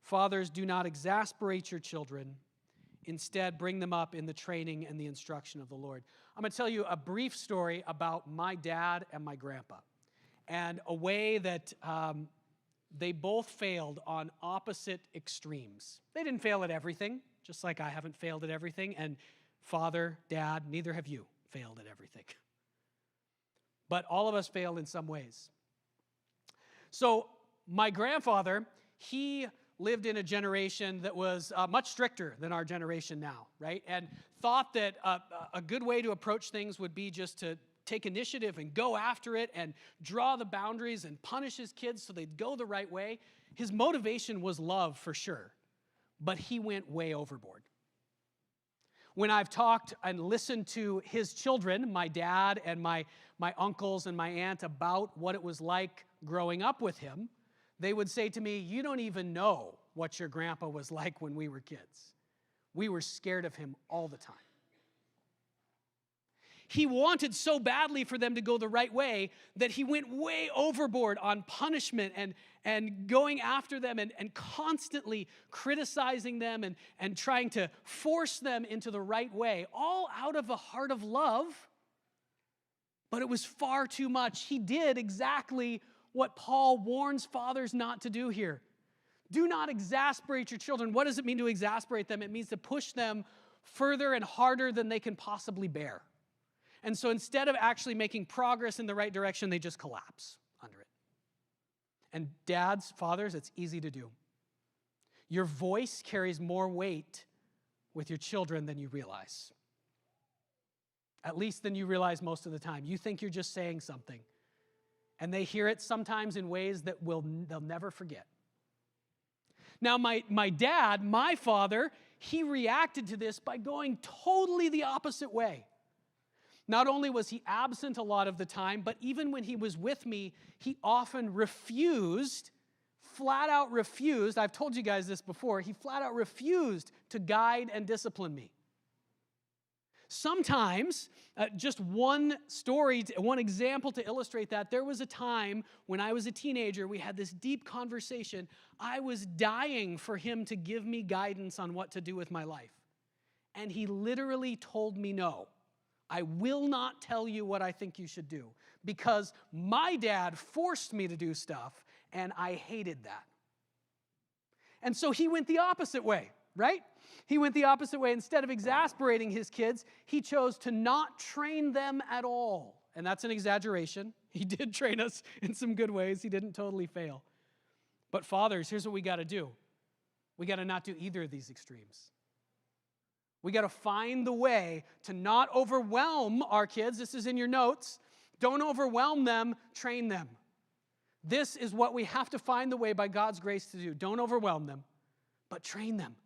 Fathers, do not exasperate your children. Instead, bring them up in the training and the instruction of the Lord. I'm going to tell you a brief story about my dad and my grandpa, and a way that they both failed on opposite extremes. They didn't fail at everything, just like I haven't failed at everything, and father, dad, neither have you failed at everything. But all of us failed in some ways. So my grandfather, he lived in a generation that was much stricter than our generation now, right? And thought that a good way to approach things would be just to take initiative and go after it and draw the boundaries and punish his kids so they'd go the right way. His motivation was love for sure, but he went way overboard. When I've talked and listened to his children, my dad and my uncles and my aunt, about what it was like growing up with him, they would say to me, "You don't even know what your grandpa was like when we were kids. We were scared of him all the time." He wanted so badly for them to go the right way that he went way overboard on punishment and going after them and constantly criticizing them and trying to force them into the right way, all out of a heart of love. But it was far too much. He did exactly what Paul warns fathers not to do here. Do not exasperate your children. What does it mean to exasperate them? It means to push them further and harder than they can possibly bear. And so instead of actually making progress in the right direction, they just collapse under it. And dads, fathers, it's easy to do. Your voice carries more weight with your children than you realize. At least than you realize most of the time. You think you're just saying something, and they hear it sometimes in ways that they'll never forget. Now, my dad, my father, he reacted to this by going totally the opposite way. Not only was he absent a lot of the time, but even when he was with me, he often refused, flat out refused. I've told you guys this before. He flat out refused to guide and discipline me. Sometimes, just one story, one example to illustrate that, there was a time when I was a teenager, we had this deep conversation. I was dying for him to give me guidance on what to do with my life. And he literally told me no. I will not tell you what I think you should do, because my dad forced me to do stuff, and I hated that. And so he went the opposite way, right? He went the opposite way. Instead of exasperating his kids, he chose to not train them at all. And that's an exaggeration. He did train us in some good ways. He didn't totally fail. But fathers, here's what we got to do. We got to not do either of these extremes. We got to find the way to not overwhelm our kids. This is in your notes. Don't overwhelm them, train them. This is what we have to find the way by God's grace to do. Don't overwhelm them, but train them.